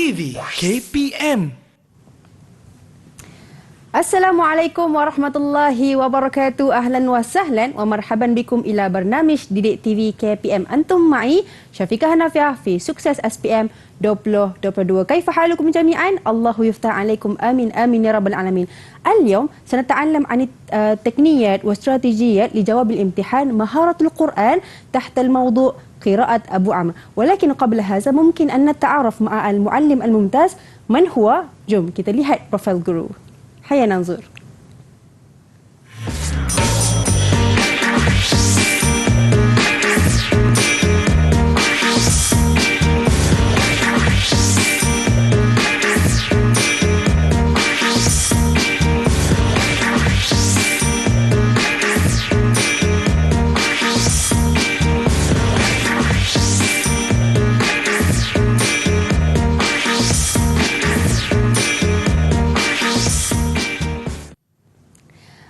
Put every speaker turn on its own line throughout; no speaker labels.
TV KPM.
Assalamualaikum warahmatullahi wabarakatuh. Ahlan wa sahlan wa marhaban bikum ila barnamij Didik TV KPM. Antum ma'i Syafiqah Hanafiah fi Sukses SPM 2022. Kaifa halukum jami'an? Allahu yuftah alaikum. Amin amin ya rabbal alamin. اليوم سنتعلم عن التقنيات واستراتيجيات لجواب الامتحان مهارة القرآن تحت الموضوع قراءة أبو عمرو. ولكن قبل هذا ممكن أن نتعرف مع المعلم الممتاز. من هو؟ جم kita lihat profil guru. هيا ننظر.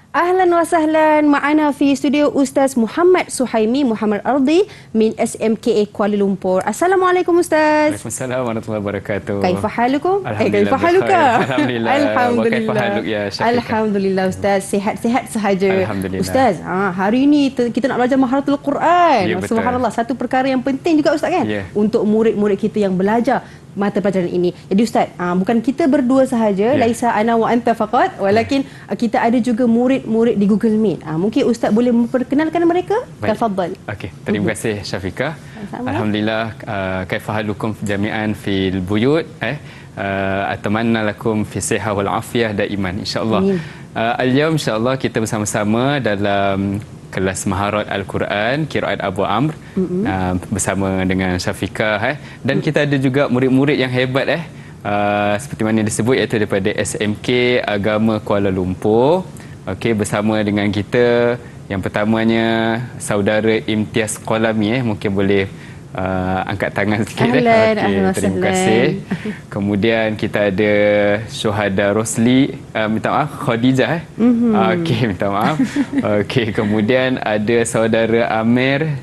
أهلا وسهلا معنا في استوديو أستاذ محمد سحيمي محمد أرضي من SMKA كوالالمبور. السلام عليكم أستاذ.
وعليكم السلام ورحمة الله وبركاته.
كيف حالكم؟
كيف
حالك؟
الحمد لله.
الحمد
وكيف
لله.
حالك يا شفيقة؟
الحمد لله أستاذ. Sehat-sehat sahaja.
Alhamdulillah.
Ustaz, hari ini kita nak belajar maharatul Quran.
Ya, betul.
Subhanallah, satu perkara yang penting juga Ustaz kan?
Ya.
Untuk murid-murid kita yang belajar mata pelajaran ini. Jadi Ustaz, bukan kita berdua sahaja, laisa ana wa anta faqat, walakin kita ada juga murid-murid di Google Meet. Mungkin Ustaz boleh memperkenalkan mereka? Tafadhal.
Okey, terima kasih Syafiqah.
Sama-sama.
Alhamdulillah, kaifa halukum jami'an fil buyut atamanna lakum fi sihah wal afiyah daiman insyaallah. Al-yawm insyaallah kita bersama-sama dalam kelas maharat Al-Quran, Qiraat Abu Amr bersama dengan Syafiqah dan kita ada juga murid-murid yang hebat seperti mana disebut iaitu daripada SMK Agama Kuala Lumpur. Okey, bersama dengan kita yang pertamanya saudara Imtiaz Qalami mungkin boleh angkat tangan sikit.
Ahlan,
terima kasih. Kemudian kita ada Syuhada Rosli, minta maaf Khadijah okey, minta maaf. Okey, kemudian ada saudara Amir.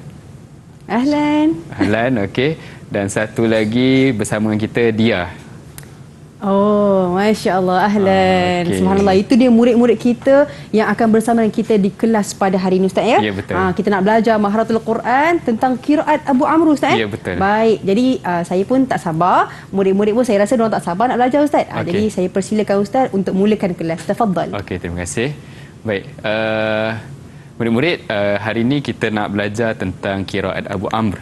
Ahlan, okey. Dan satu lagi bersama kita Dia.
Oh, Masya Allah, ahlan.
Okay.
Subhanallah, itu dia murid-murid kita yang akan bersama dengan kita di kelas pada hari ini Ustaz ya?
Ya, betul.
Kita nak belajar maharatul Quran tentang Qiraat Abu Amr Ustaz
Ya, betul.
Baik, jadi saya pun tak sabar, murid-murid pun saya rasa diorang tak sabar nak belajar Ustaz.
Okay.
Jadi saya persilakan Ustaz untuk mulakan kelas. Tafadhal.
Okey, terima kasih. Baik, murid-murid, hari ini kita nak belajar tentang Qiraat Abu Amr.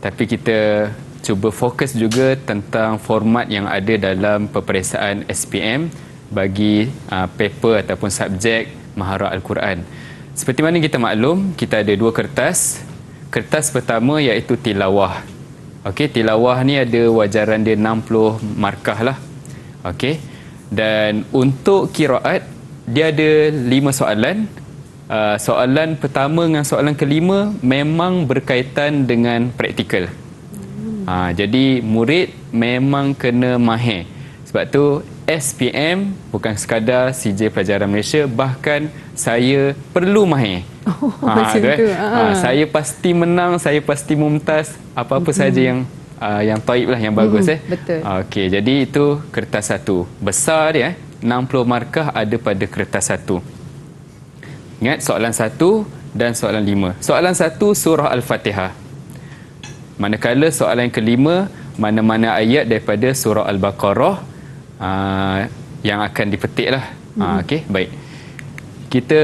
Tapi kita cuba fokus juga tentang format yang ada dalam peperiksaan SPM bagi paper ataupun subjek Maharat Al-Quran. Seperti mana kita maklum, kita ada dua kertas. Kertas pertama iaitu tilawah. Okey, tilawah ni ada wajaran dia 60 markah lah. Okey. Dan untuk qiraat dia ada 5 soalan. Soalan pertama dengan soalan kelima memang berkaitan dengan praktikal. Jadi murid memang kena mahir. Sebab tu SPM bukan sekadar CJ Pelajaran Malaysia, bahkan saya perlu mahir.
Macam tu.
Saya pasti menang, saya pasti mumtaz, apa-apa saja yang taib lah, yang bagus.
Betul.
Okey, jadi itu kertas satu. Besar dia, 60 markah ada pada kertas satu. Ingat soalan satu dan soalan 5. Soalan satu surah Al-Fatihah. Manakala soalan kelima, mana-mana ayat daripada surah Al-Baqarah yang akan dipetik lah. Okey, baik. Kita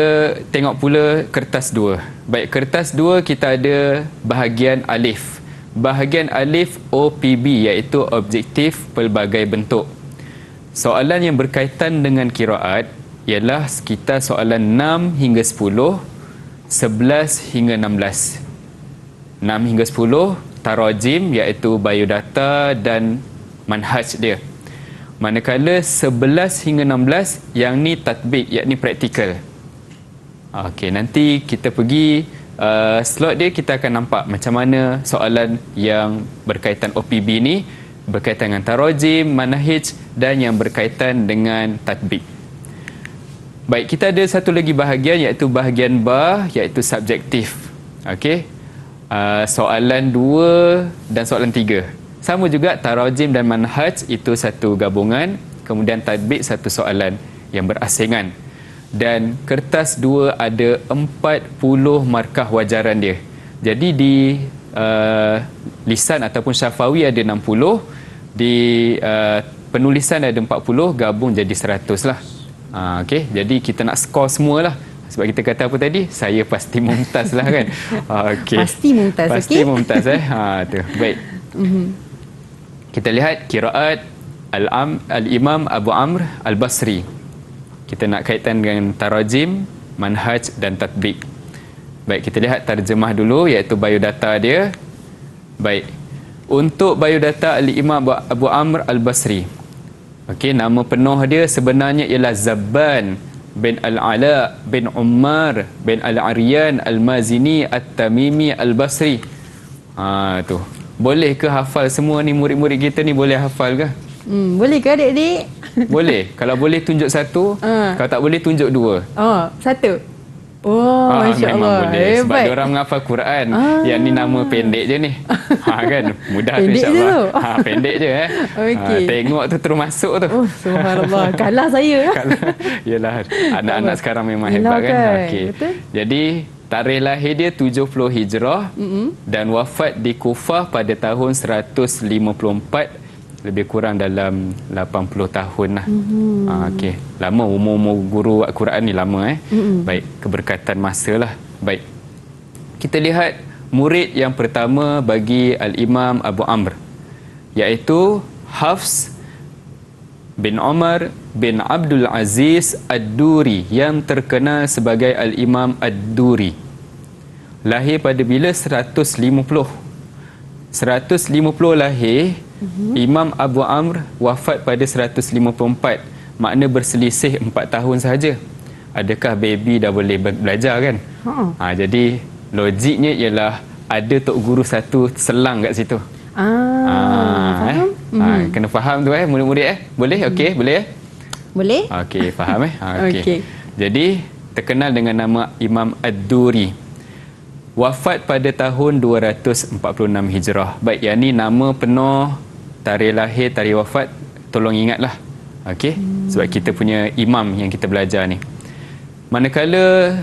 tengok pula kertas 2. Baik, kertas 2 kita ada bahagian alif. Bahagian alif OPB iaitu objektif pelbagai bentuk. Soalan yang berkaitan dengan qiraat ialah sekitar soalan 6 hingga 10, 11 hingga 16. 6 hingga 10 tarajim iaitu biodata dan manhaj dia. Manakala 11 hingga 16 yang ni tatbik, yakni praktikal. Okey, nanti kita pergi slot dia, kita akan nampak macam mana soalan yang berkaitan OPB ni berkaitan dengan tarajim, manhaj dan yang berkaitan dengan tatbik. Baik, kita ada satu lagi bahagian iaitu bahagian ba iaitu subjektif. Okey. Soalan 2 dan soalan 3. Sama juga tarajim dan manhaj itu satu gabungan, kemudian tadbik satu soalan yang berasingan. Dan kertas 2 ada 40 markah wajaran dia. Jadi di lisan ataupun syafawi ada 60, di penulisan ada 40, gabung jadi 100 lah. Okey, jadi kita nak skor semualah. Sebab kita kata apa tadi? Saya pasti mumtaz lah kan. Okey.
Pasti mumtaz,
pasti
okey?
mumtaz tu. Baik. Kita lihat qiraat Al-Imam Abu Amr Al-Basri. Kita nak kaitan dengan tarajim, manhaj dan tatbik. Baik, kita lihat terjemah dulu, iaitu biodata dia. Baik. Untuk biodata Al-Imam Abu Amr Al-Basri. Okey, nama penuh dia sebenarnya ialah Zabban bin Al-Ala bin Ummar bin Al-Aryan Al-Mazini At-Tamimi Al-Basri. Tu. Boleh ke hafal semua ni, murid-murid kita ni boleh hafal ke?
Boleh ke adik-adik?
Boleh. Kalau boleh tunjuk satu, kalau tak boleh tunjuk 2.
Oh, 1. Oh, Masya
memang
Allah.
boleh. Sebab
Hebat.
dia orang menghafal Quran. Yang ni nama pendek je ni. Kan? Mudah tu
Pendek je
insyaAllah.
tu.
Pendek je
Okey.
Tengok tu terus masuk tu.
Oh, subhanallah. Kalah saya.
Yelah, anak-anak sekarang memang
Yelah
hebat kan.
kan.
Okey.
Betul.
Jadi tarikh lahir dia 70 Hijrah dan wafat di Kufah pada tahun 154, lebih kurang dalam 80 tahun lah. Okey. Lama umur guru Al-Quran ni lama Baik, keberkatan masa lah. Baik. Kita lihat murid yang pertama bagi Al-Imam Abu Amr, iaitu Hafs bin Umar bin Abdul Aziz Ad-Duri, yang terkenal sebagai Al-Imam Ad-Duri. Lahir pada bila? 150 lahir. Imam Abu Amr wafat pada 154. Makna berselisih 4 tahun sahaja. Adakah baby dah boleh belajar kan? Jadi logiknya ialah ada tok guru satu selang kat situ.
Faham?
Kena faham tu murid-murid Boleh? Okey, boleh
Boleh?
Okey, faham Okey.
Okey.
Jadi terkenal dengan nama Imam Ad-Duri. Wafat pada tahun 246 Hijrah. Baik, yang ni nama penuh, tarikh lahir, tarikh wafat, tolong ingatlah. Okey? Sebab kita punya imam yang kita belajar ni. Manakala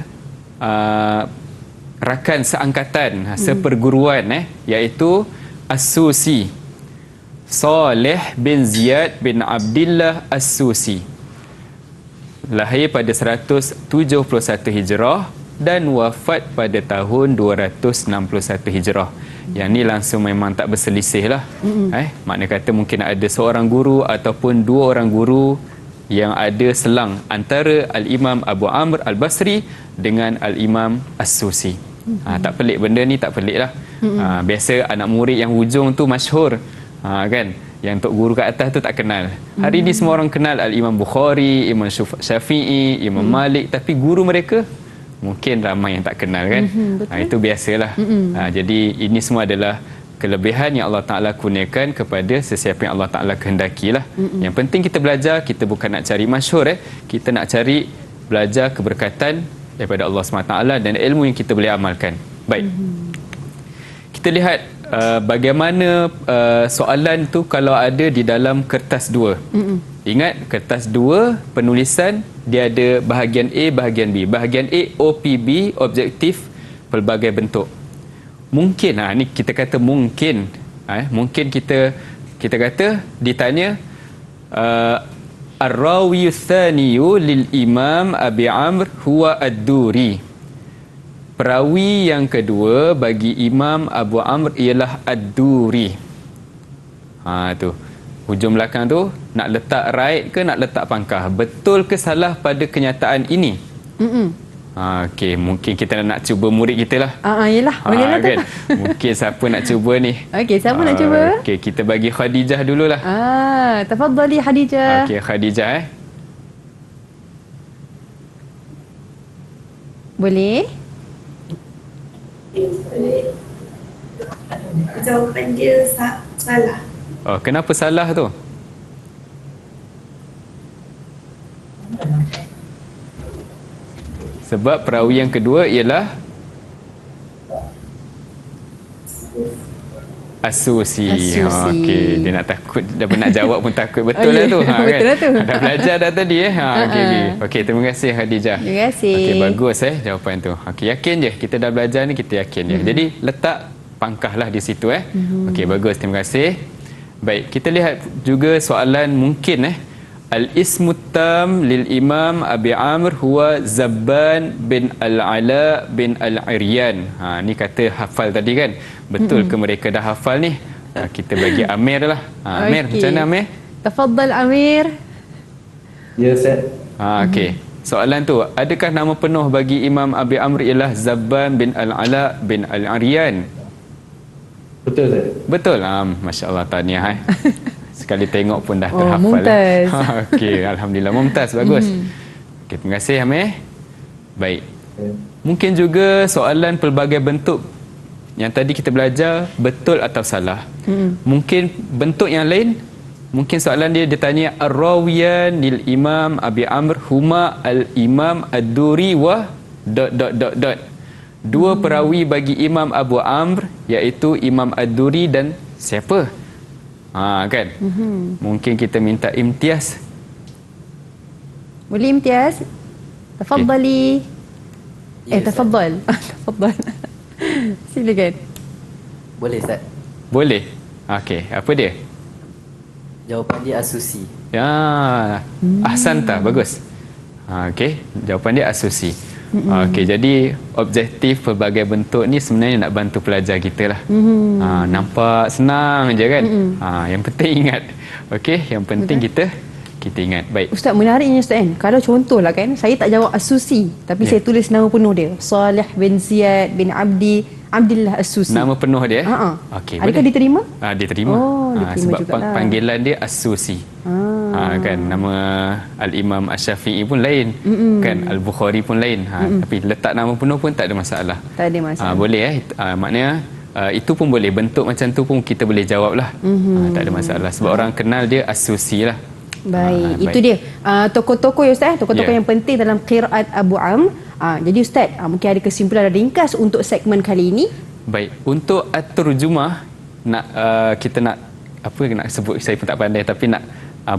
rakan seangkatan, seperguruan iaitu As-Susi. Saleh bin Ziyad bin Abdillah As-Susi. Lahir pada 171 Hijrah dan wafat pada tahun 261 Hijrah. Yang ni langsung memang tak berselisih lah. Makna kata mungkin ada seorang guru ataupun 2 orang guru yang ada selang antara Al-Imam Abu Amr Al-Basri dengan Al-Imam As-Susi. Tak pelik, benda ni tak pelik lah. Biasa anak murid yang hujung tu masyhur, kan? Yang tok guru kat atas tu tak kenal. Hari ni semua orang kenal Al-Imam Bukhari, Imam Syafi'i, Imam Malik, tapi guru mereka mungkin ramai yang tak kenal kan. Itu biasalah. Jadi ini semua adalah kelebihan yang Allah Ta'ala kurniakan kepada sesiapa yang Allah Ta'ala kehendakilah. Yang penting kita belajar, kita bukan nak cari masyhur kita nak cari belajar keberkatan daripada Allah SWT dan ilmu yang kita boleh amalkan. Baik. Kita lihat bagaimana soalan tu kalau ada di dalam kertas 2. Ingat, kertas 2 penulisan dia ada bahagian A, bahagian B. Bahagian A OPB, objektif pelbagai bentuk. Mungkin ni kita kata mungkin mungkin kita kata ditanya ar-rawi tsaniyu lil Imam Abi Amr huwa Ad-Duri. Perawi yang kedua bagi Imam Abu Amr ialah Ad-Duri. Tu. Hujung belakang tu nak letak right ke nak letak pangkah? Betul ke salah pada kenyataan ini? Okey, mungkin kita nak cuba murid kita lah.
Yelah, bolehlah tu.
Kan? Mungkin siapa nak cuba ni?
Okey, siapa nak cuba?
Okey, kita bagi Khadijah dululah.
Tafadhali Khadijah.
Okey, Khadijah
Boleh?
Jawapan dia salah.
Oh, kenapa salah tu? Sebab perawi yang kedua ialah Asusi.
Asusi.
Okey, dia nak takut, dia nak jawab pun takut. Betul
Oh,
lah
ya.
tu.
Betul lah tu.
Dah belajar dah tadi Okey. Okey, terima kasih Khadijah.
Terima kasih.
Okey, bagus jawapan tu. Okey, yakin je kita dah belajar ni, kita yakin je. Jadi letak pangkahlah di situ Okey, bagus, terima kasih. Baik, kita lihat juga soalan mungkin Al-ismu tam lil Imam Abi Amr huwa Zabban bin Al-Ala bin Al-Iryan. Ni kata hafal tadi kan. Betul ke mereka dah hafal ni? Kita bagi Amir lah. Amir, macam mana Amir?
Tafadhal Amir.
Ya, Ustaz.
Okey. Soalan tu, adakah nama penuh bagi Imam Abi Amr ialah Zabban bin Al-Ala bin Al-Iryan?
Betul, Ustaz.
Betul. Masya-Allah, tahniah Sekali tengok pun dah terhafal.
Mumtaz.
Okey, alhamdulillah mumtaz, bagus. Okey, terima kasih Amir. Baik. Mungkin juga soalan pelbagai bentuk yang tadi kita belajar betul atau salah. Mungkin bentuk yang lain, mungkin soalan dia tanya ar-rawiyan lil Imam Abi Amr huma al-Imam ad-Duri wa ... Dua perawi bagi Imam Abu Amr iaitu Imam ad-Duri dan siapa? Kan? Mungkin kita minta imtiaz.
Boleh imtiaz? Tafadhali.
Ya, Ustaz.
Tafadhal. Tafadhal. Silakan.
Boleh, Ustaz.
Boleh. Okey, apa dia?
Jawapan dia Asusi.
Ya, ahsanta, bagus. Okey, jawapan dia asusi. Okey, jadi objektif pelbagai bentuk ni sebenarnya nak bantu pelajar kita lah. Nampak senang je kan? Yang penting ingat. Okey, yang penting kita ingat. Baik.
Ustaz, menariknya Ustaz kan, kalau contohlah kan, saya tak jawab Asusi, tapi saya tulis nama penuh dia, Salih bin Ziyad bin Abdillah Asusi.
Nama penuh dia? Okey,
adakah
boleh.
diterima?
Diterima.
Oh, diterima
sebab
jugalah.
panggilan dia Asusi. Kan nama Al-Imam Asy-Syafi'i pun lain, kan Al-Bukhari pun lain. Tapi letak nama penuh pun tak ada masalah.
Tak ada masalah.
Boleh maknanya itu pun boleh, bentuk macam tu pun kita boleh jawab lah. Tak ada masalah sebab orang kenal dia Asusi lah.
Baik, itu dia tokoh-tokoh ya Ustaz, tokoh-tokoh
Ya.
yang penting dalam qiraat Abu Amr. Jadi Ustaz, mungkin ada kesimpulan ringkas untuk segmen kali ini.
Baik, untuk at-turjumah kita nak sebut, saya pun tak pandai, tapi nak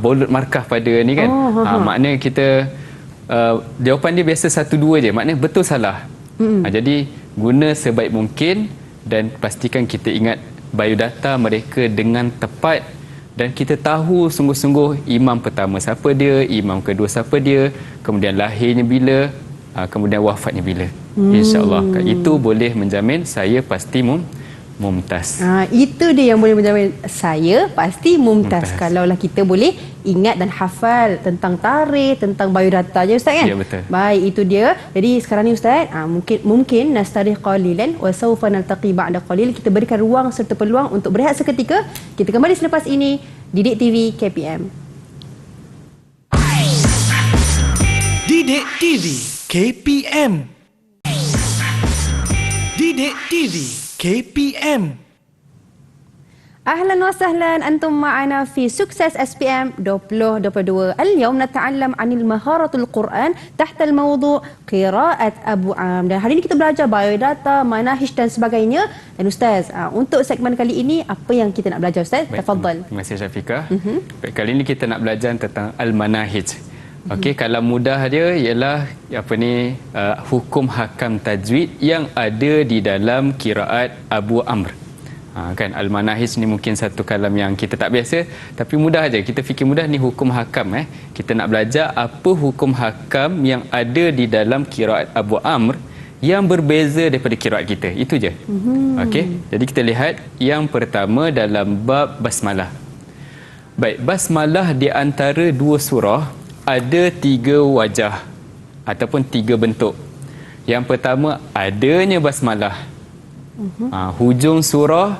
bold markah pada ni kan. Maknanya kita jawapan dia biasa 1-2 je, maknanya betul salah. Jadi guna sebaik mungkin dan pastikan kita ingat biodata mereka dengan tepat. Dan kita tahu sungguh-sungguh imam pertama siapa dia, imam kedua siapa dia, kemudian lahirnya bila, kemudian wafatnya bila. InsyaAllah. Itu boleh menjamin saya pasti mumtaz.
Itu dia yang boleh menjamin saya pasti mumtaz.
Mumtaz.
Kalaulah kita boleh ingat dan hafal tentang tarikh, tentang biodata je Ustaz kan?
Ya, betul.
Baik, itu dia. Jadi sekarang ni Ustaz, mungkin nastarih qalilan wa sawfa naltaqi ba'da qalil. Kita berikan ruang serta peluang untuk berehat seketika. Kita kembali selepas ini Didik TV KPM.
Didik TV KPM. Didik TV KPM.
أهلا وسهلا أنتم معنا في سكسس SPM 2022. اليوم نتعلم عن المهارة القرآن تحت الموضوع قراءة أبو عام. Dan hari ini kita belajar biodata, manahij dan sebagainya. Dan Ustaz, untuk segmen kali ini apa yang kita nak belajar Ustaz? Tafadhal.
Terima kasih Syafiqah. Baik, kali ini kita nak belajar tentang al-manahij. Okey, kalau mudah dia ialah hukum hakam tajwid yang ada di dalam qiraat Abu Amr. Kan al-manahij ni mungkin satu kalam yang kita tak biasa, tapi mudah aja. Kita fikir mudah ni hukum hakam Kita nak belajar apa hukum hakam yang ada di dalam qiraat Abu Amr yang berbeza daripada qiraat kita. Itu je. Okey. Jadi kita lihat yang pertama dalam bab basmalah. Baik, basmalah di antara dua surah ada 3 wajah ataupun 3 bentuk. Yang pertama adanya basmalah. Hujung surah,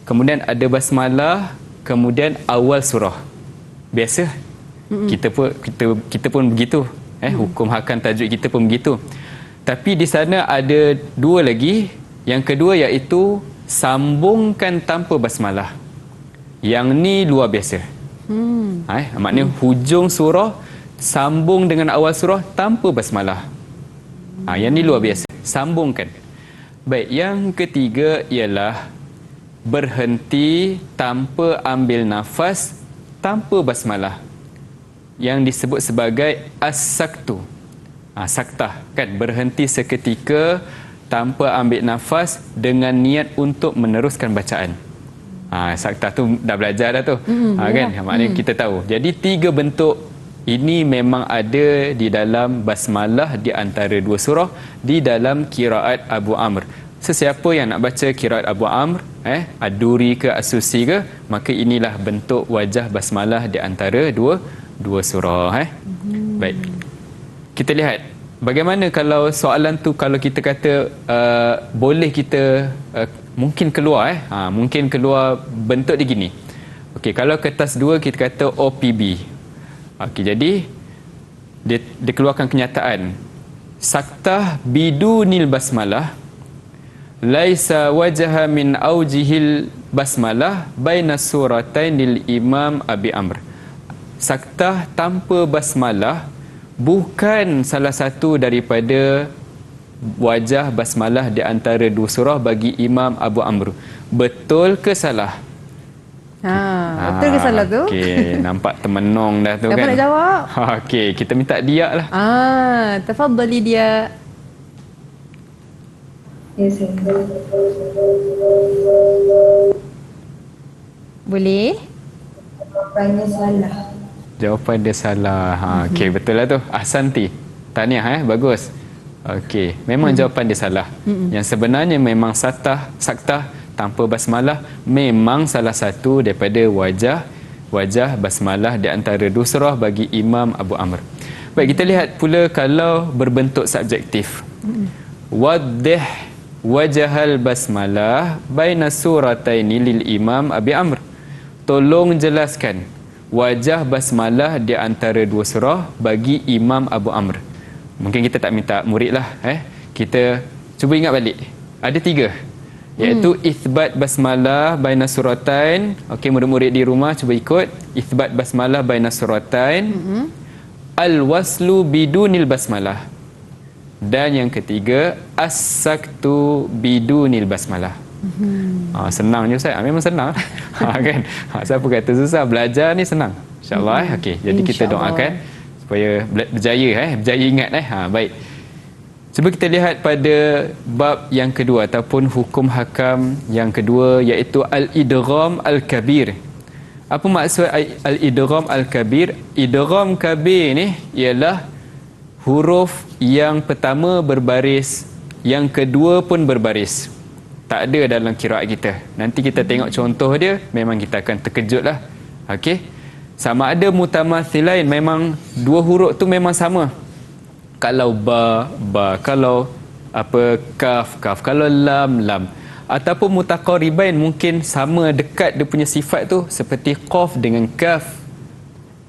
kemudian ada basmalah, kemudian awal surah. Biasa. Kita pun begitu. Hukum hakam tajwid kita pun begitu. Tapi di sana ada 2 lagi. Yang kedua iaitu sambungkan tanpa basmalah. Yang ni luar biasa. Maknanya hujung surah sambung dengan awal surah tanpa basmalah. Yang ni luar biasa. Sambungkan. Baik, yang ketiga ialah berhenti tanpa ambil nafas, tanpa basmalah, yang disebut sebagai as-saktu. Saktah kan, berhenti seketika tanpa ambil nafas dengan niat untuk meneruskan bacaan. Saktah tu dah belajar dah tu. Kan? Maknanya kita tahu. Jadi 3 bentuk ini memang ada di dalam basmalah di antara 2 surah di dalam qiraat Abu Amr. Sesiapa yang nak baca qiraat Abu Amr, Ad-Duri ke As-Susi ke, maka inilah bentuk wajah basmalah di antara dua surah. Baik. Kita lihat bagaimana kalau soalan tu, kalau kita kata boleh kita mungkin keluar mungkin keluar bentuk dia gini. Okey, kalau kertas 2 kita kata OPB. Okey, jadi dia keluarkan kenyataan saktah bidunil basmalah laisa wajha min aujihil basmalah baina suratain lil Imam Abi Amr. Saktah tanpa basmalah bukan salah satu daripada wajah basmalah di antara 2 surah bagi Imam Abu Amr. Betul ke salah?
Betul ke salah tu?
Okey, nampak termenung dah tu.
Dapat
kan?
nak jawab?
Okey, kita minta dia lah.
Tafadhali dia.
Yes,
Boleh?
jawapannya salah.
Jawapan dia salah. Okey, betul lah tu. Ahsanti. Tahniah bagus. Okey, memang jawapan dia salah. Yang sebenarnya memang saktah tanpa basmalah memang salah satu daripada wajah basmalah di antara 2 surah bagi Imam Abu Amr. Baik, kita lihat pula kalau berbentuk subjektif. Waddih wajahal basmalah baina surataini lil Imam Abi Amr. Tolong jelaskan wajah basmalah di antara 2 surah bagi Imam Abu Amr. Mungkin kita tak minta murid lah. Kita cuba ingat balik. Ada 3. Iaitu ithbat basmalah baina suratain. Okey, murid-murid di rumah cuba ikut. Ithbat basmalah baina suratain. Al-waslu bidunil basmalah. Dan yang ketiga, as-saktu bidunil basmalah. Senang je Ustaz. Memang senang. Kan? Siapa kata susah? Belajar ni senang. InsyaAllah. Okey, jadi kita doakan supaya berjaya ingat. Baik. Cuba kita lihat pada bab yang kedua ataupun hukum hakam yang kedua, iaitu al-idgham al-kabir. Apa maksud al-idgham al-kabir? Idgham kabir ni ialah huruf yang pertama berbaris, yang kedua pun berbaris. Tak ada dalam qiraat kita. Nanti kita tengok contoh dia, memang kita akan terkejutlah. Okey. Sama ada mutamathilain, memang 2 huruf tu memang sama. Kalau ba, kalau kaf, kalau lam. Ataupun mutaqaribain, mungkin sama dekat dia punya sifat tu, seperti qaf dengan kaf.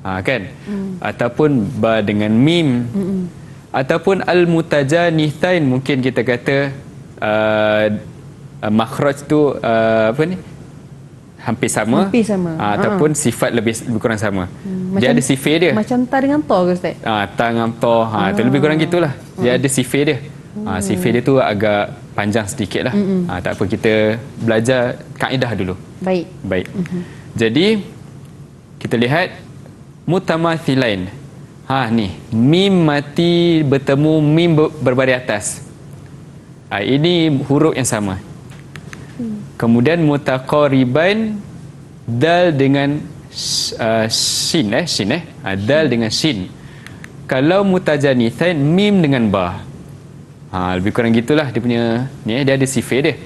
Kan? Ataupun ba dengan mim. Ataupun al-mutajanithain, mungkin kita kata makhraj tu hampir sama. Ataupun sifat lebih kurang sama. Dia ada sifir dia.
Macam ta dengan to ke Ustaz?
Ta dengan to. Tu lebih kurang gitulah. Dia ada sifir dia. Sifir dia tu agak panjang sedikit lah. Tak apa, kita belajar kaedah dulu. Baik. Jadi kita lihat mutamathilain. Ni mim mati bertemu mim berbaris atas. Ini huruf yang sama. Kemudian mutaqariban, dal dengan shin. Dal dengan shin. Kalau mutajanithain, mim dengan ba. Lebih kurang gitulah dia punya ni. Dia ada sifir dia.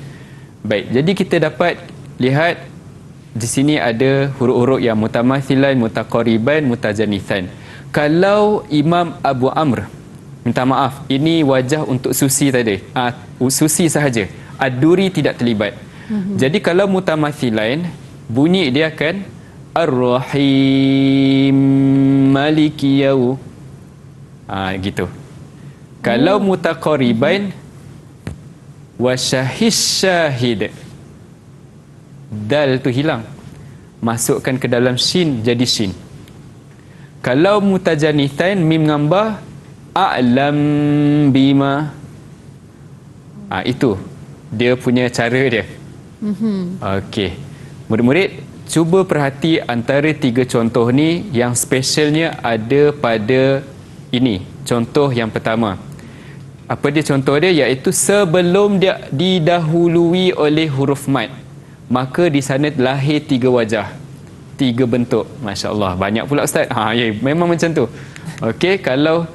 Baik, jadi kita dapat lihat di sini ada huruf-huruf yang mutamathilan, mutaqariban, mutajanithain. Kalau Imam Abu Amr, minta maaf, ini wajah untuk Susi tadi. Susi sahaja. Ad-Duri tidak terlibat. Jadi kalau mutamathilain, bunyi dia akan Ar-Rahim Maliki Yaw. Gitu. Kalau mutaqaribain, Wasyahis Syahid. Dal tu hilang. Masukkan ke dalam shin, jadi shin. Kalau mutajanithain, mim ngambah A'lam Bima. Itu dia punya cara dia. Okey. Murid-murid, cuba perhati antara 3 contoh ni yang specialnya ada pada ini. Contoh yang pertama. Apa dia contoh dia? Iaitu sebelum dia didahului oleh huruf mat, maka di sana lahir 3 wajah, 3 bentuk. Masya Allah, banyak pula Ustaz. Ya, memang macam tu. Okey, kalau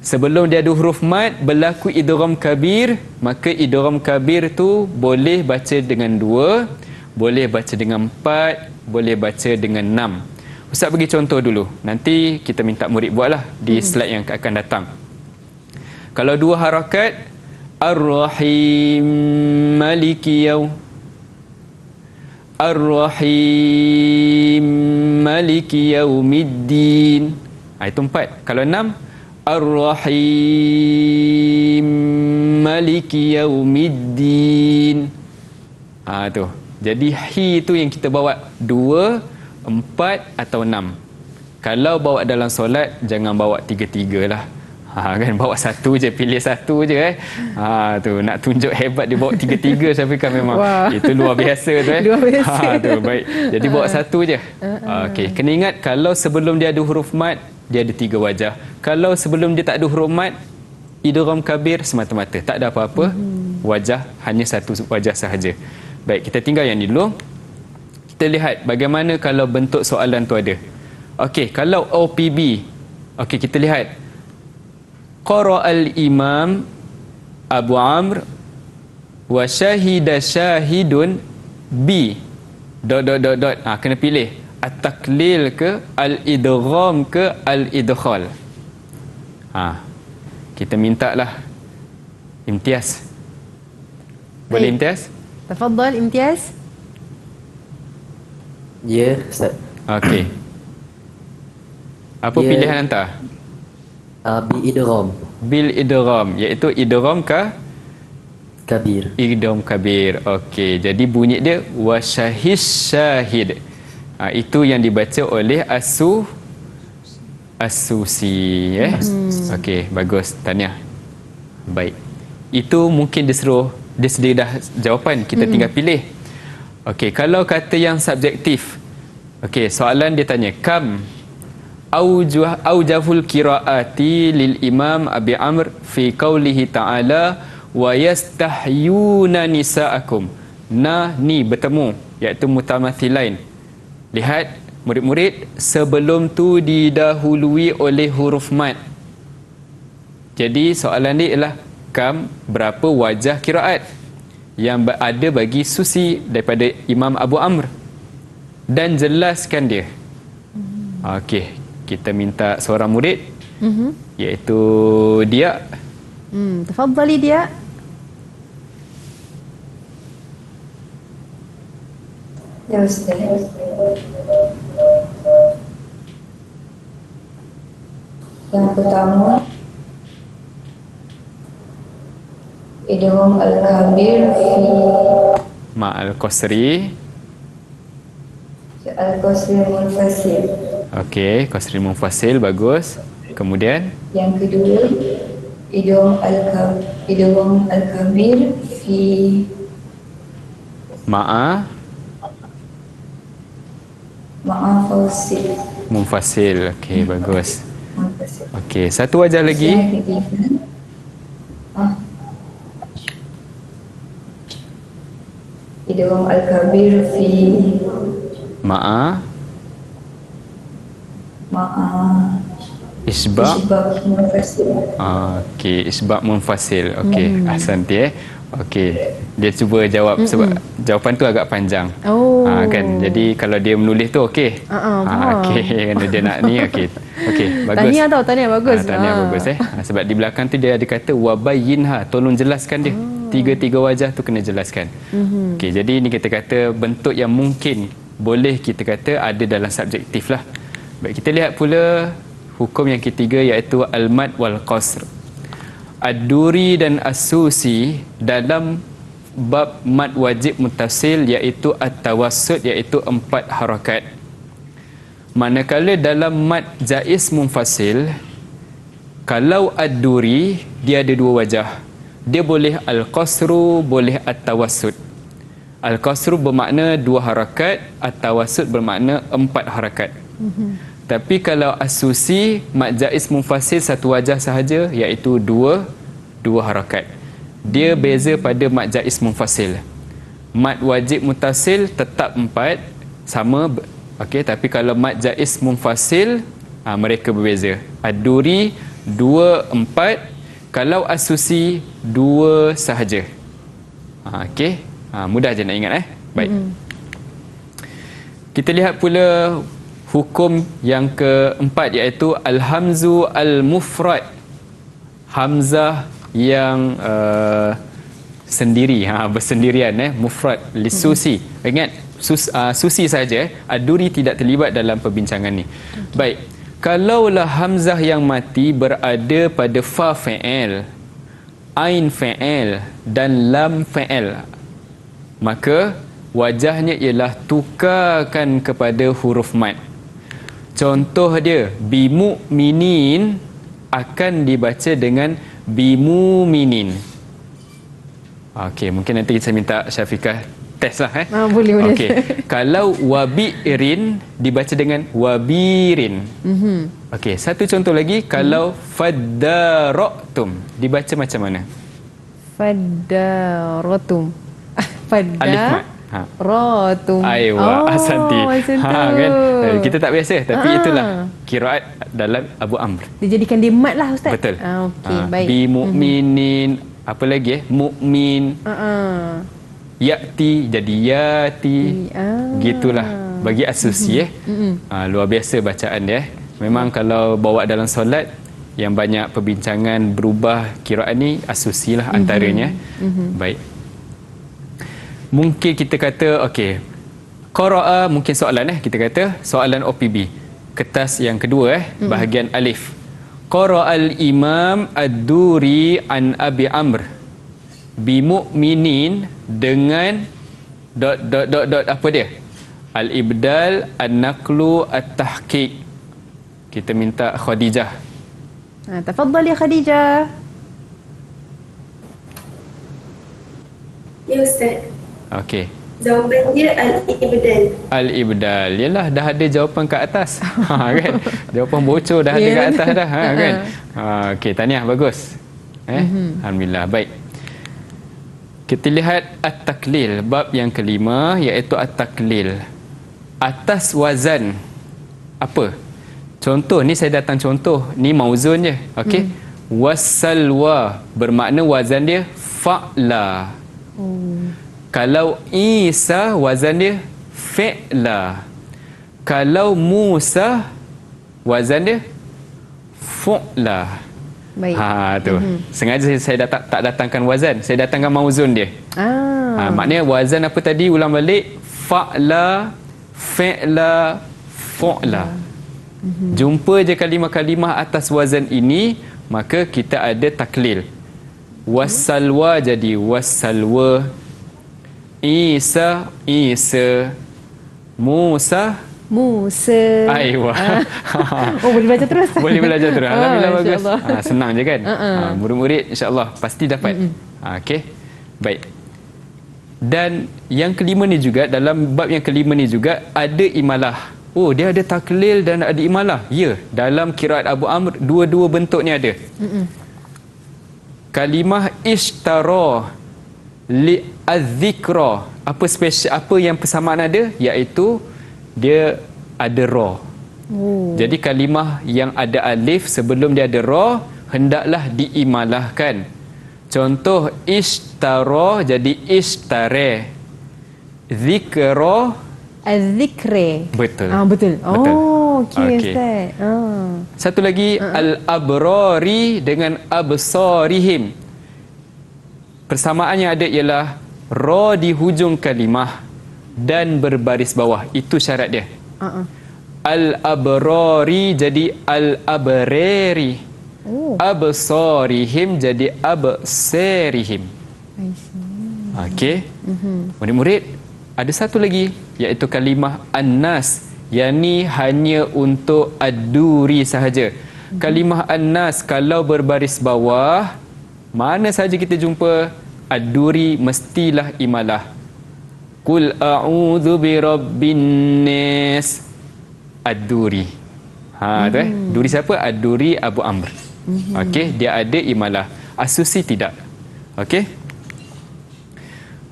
sebelum dia ada huruf mat berlaku idgham kabir, maka idgham kabir tu boleh baca dengan 2, boleh baca dengan 4, boleh baca dengan 6. Ustaz bagi contoh dulu. Nanti kita minta murid buatlah di slide yang akan datang. Kalau 2 harakat, Ar-Rahim Maliki Yaum, Ar-Rahim Maliki Yaumiddin. Itu 4. Kalau 6, Ar-Rahim Maliki Yaumiddin. Tu. Jadi hi tu yang kita bawa 2, 4 atau 6. Kalau bawa dalam solat, jangan bawa 3-3 lah. Kan bawa 1 je, pilih 1 je tu nak tunjuk hebat dia bawa 3-3 Syafiqah memang. Itu luar biasa tu
Luar biasa.
tu baik. Jadi bawa 1 je. Okey, kena ingat kalau sebelum dia ada huruf mat, dia ada 3 wajah. Kalau sebelum dia tak ada huruf mat, idgham kabir semata-mata, tak ada apa-apa wajah, hanya 1 wajah sahaja. Baik, kita tinggal yang ni dulu. Kita lihat bagaimana kalau bentuk soalan tu ada. Okey, kalau OPB, okey, kita lihat qara'al imam Abu Amr wa syahida syahidun bi ... kena pilih at-taklil ke al-idgham ke al-idkhal. Kita mintalah imtiaz. Boleh imtiaz?
Tafadhal imtiaz.
Ya, Ustaz.
Okey. Apa
Ya.
pilihan anda?
Bi idgham
Bil idgham, iaitu idgham ka
kabir.
idgham kabir. Okey, jadi bunyi dia wasyahis syahid. Itu yang dibaca oleh As-Susi, Okey, bagus. Tahniah. Baik. Itu mungkin dia sedia dah jawapan, kita tinggal pilih. Okey, kalau kata yang subjektif. Okey, soalan dia tanya kam aujahul qiraati lil imam Abi Amr fi qaulihi ta'ala wa yastahyuna nisaakum. Ni bertemu, iaitu mutamathilain. Lihat murid-murid, sebelum tu didahului oleh huruf mat. Jadi soalan ni ialah kam, berapa wajah qiraat yang ada bagi Susi daripada Imam Abu Amr, dan jelaskan dia. Okey, kita minta seorang murid, iaitu dia.
Tafadhali dia.
Ya Ustaz. Yang pertama, idgham al-kabir fi
Ma'al Qasri.
al-qasri munfasil.
Okey, Qasri Munfasil, bagus. Kemudian
Yang kedua, idgham al-kabir fi fasil.
Munfasil. Okey, bagus.
Munfasil.
Okey, satu wajah lagi.
Yang ketiga, idgham al-kabir fi
Isba'.
isbaq munfasil.
Okey, isba' munfasil. Okey, ahsanti. Okey, dia cuba jawab sebab jawapan tu agak panjang. Kan. Jadi kalau dia menulis tu okey. Okey, kerana dia nak ni okey. Okey, bagus.
Tahniah tau, tahniah bagus.
Tahniah bagus sebab di belakang tu dia ada kata wabayyinha, tolong jelaskan dia. Tiga-tiga wajah tu kena jelaskan. Okey, jadi ni kita kata bentuk yang mungkin boleh kita kata ada dalam subjektif lah. Baik, kita lihat pula hukum yang ketiga, iaitu al-mad wal qasr. Ad-Duri dan As-Susi dalam bab mad wajib muttasil, iaitu at-tawassut, iaitu 4 harakat. Manakala dalam mad jaiz munfasil, kalau Ad-Duri dia ada 2 wajah. Dia boleh al-qasru, boleh at-tawassut. Al-qasru bermakna 2 harakat, at-tawassut bermakna 4 harakat. Tapi kalau as-susi, mad jaiz munfasil satu wajah sahaja, iaitu 2 harakat. Dia beza pada mad jaiz munfasil. Mad wajib mutasil tetap 4 sama, okey, tapi kalau mad jaiz munfasil mereka berbeza. Ad-duri 2 4, kalau as-susi 2 sahaja. Okey, mudah je nak ingat Baik. Kita lihat pula hukum yang keempat, iaitu al-hamzu al-mufrad. Hamzah yang sendiri, bersendirian, mufrad lisusi. Ingat, susi saja, ad-duri tidak terlibat dalam perbincangan ni. Baik, kalaulah hamzah yang mati berada pada fa fa'il, ain fa'il dan lam fa'il, maka wajahnya ialah tukarkan kepada huruf mad. Contoh dia, bimu'minin akan dibaca dengan bimuminin. Okey, mungkin nanti saya minta Syafiqah test lah.
Boleh.
Okey, kalau wabirin dibaca dengan wabirin. Okey, satu contoh lagi, kalau faddarotum dibaca macam mana?
Faddarotum.
Alif mat.
Rotum.
Aywa, asanti. Kan? Kita tak biasa, tapi itulah kiraat dalam Abu Amr.
Dijadikan dia mat lah Ustaz.
Betul.
Okey, baik.
Bi mu'minin, apa lagi mukmin. Yati jadi yati. Gitulah bagi as-susi luar biasa bacaan dia. Memang kalau bawa dalam solat yang banyak perbincangan berubah kiraat ni, as-susi lah antaranya. Baik. Mungkin kita kata, okey, qara'a mungkin soalan kita kata soalan OPB. Kertas yang kedua bahagian alif. Qara'al imam ad-duri an Abi Amr bimu'minin dengan dot apa dia? Al-ibdal, an-naqlu, at-tahqiq. Kita minta Khadijah.
Tafadhal ya Khadijah.
Ya Ustaz.
Okey.
Jawapan dia al-ibdal.
Al-ibdal. Yalah, dah ada jawapan kat atas. Kan? Jawapan bocor dah ada kat atas dah. Kan? Okey, tahniah, bagus. Alhamdulillah. Baik. Kita lihat at-taklil, bab yang kelima, iaitu at-taklil. Atas wazan apa? Contoh ni, saya datang contoh. Ni mauzun je. Okey. Wasalwa bermakna wazan dia fa'la. Kalau Isa wazan dia fi'la. Kalau Musa wazan dia fu'la.
Baik.
Tu. Sengaja saya tak datangkan wazan, saya datangkan mauzun dia. Maknanya wazan apa tadi, ulang balik, fa'la, fi'la, fu'la. Jumpa je kalimah-kalimah atas wazan ini, maka kita ada taklil. Wasalwa jadi wasalwa, Isa, Isa, Musa, Musa. Aywa.
Boleh belajar terus.
Boleh belajar terus. Alhamdulillah, bagus. Senang je kan? Murid-murid insya-Allah pasti dapat. Okey. Baik. Dan yang kelima ni juga, dalam bab yang kelima ni juga ada imalah. Oh, dia ada taklil dan ada imalah. Ya, dalam kiraat Abu Amr dua-dua bentuk ni ada. Kalimah ishtara li az-zikra. Apa spesial, apa yang persamaan ada, iaitu dia ada ra. Jadi kalimah yang ada alif sebelum dia ada ra hendaklah diimalahkan. Contoh ishtara jadi ishtare. Zikra
az-zikri.
Betul.
Betul. Okey
Okey.
Ustaz.
Satu lagi al-abrari dengan absarihim. Persamaan yang ada ialah ra di hujung kalimah dan berbaris bawah. Itu syarat dia. Al-abrari jadi al-abrari. Absarihim jadi absarihim. Okey. Murid-murid, ada satu lagi, iaitu kalimah an-nas. Yang ni hanya untuk ad-duri sahaja. Kalimah an-nas kalau berbaris bawah, mana saja kita jumpa ad-duri mestilah imalah. Qul a'udzu birabbin nas. Ad-Duri. Tu Duri siapa? Ad-Duri Abu Amr. Okey, dia ada imalah. As-Susi tidak. Okey.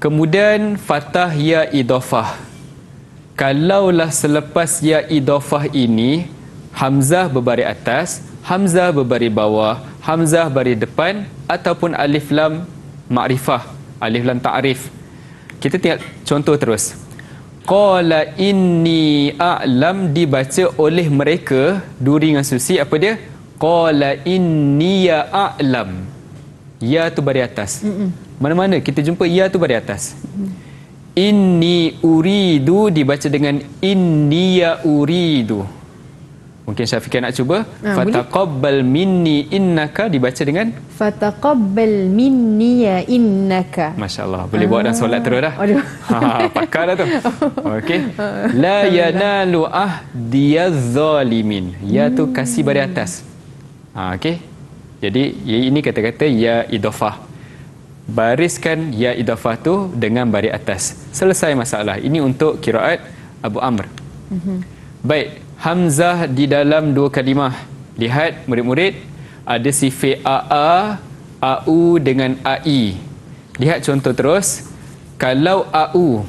Kemudian fathah ya idhafah. Kalaulah selepas ya idhafah ini hamzah berbaris atas, hamzah berbaris bawah, hamzah baris depan ataupun alif lam ma'rifah, alif lam ta'rif. Kita tengok contoh terus. Qala inni a'lam dibaca oleh mereka, Duri dengan Susi, apa dia? Qala inni ya a'lam. Ya tu baris atas. Mana-mana kita jumpa ya tu baris atas. Inni uridu dibaca dengan inni ya uridu. Mungkin Syafiqah nak cuba. Fataqabbal minni innaka dibaca dengan
Fataqabbal minni ya innaka.
Masya-Allah, boleh buat dalam solat terus dah.
Aduh.
Pakar dah tu. Okey. La yanalu ahdiyaz zalimin. Ya tu kasih baris atas. Okey. Jadi ini kata-kata ya idhafah. Bariskan ya idhafah tu dengan baris atas. Selesai masalah. Ini untuk qiraat Abu Amr. Baik, hamzah di dalam dua kalimah. Lihat murid-murid, ada sifat aa, au dengan ai. Lihat contoh terus. Kalau au,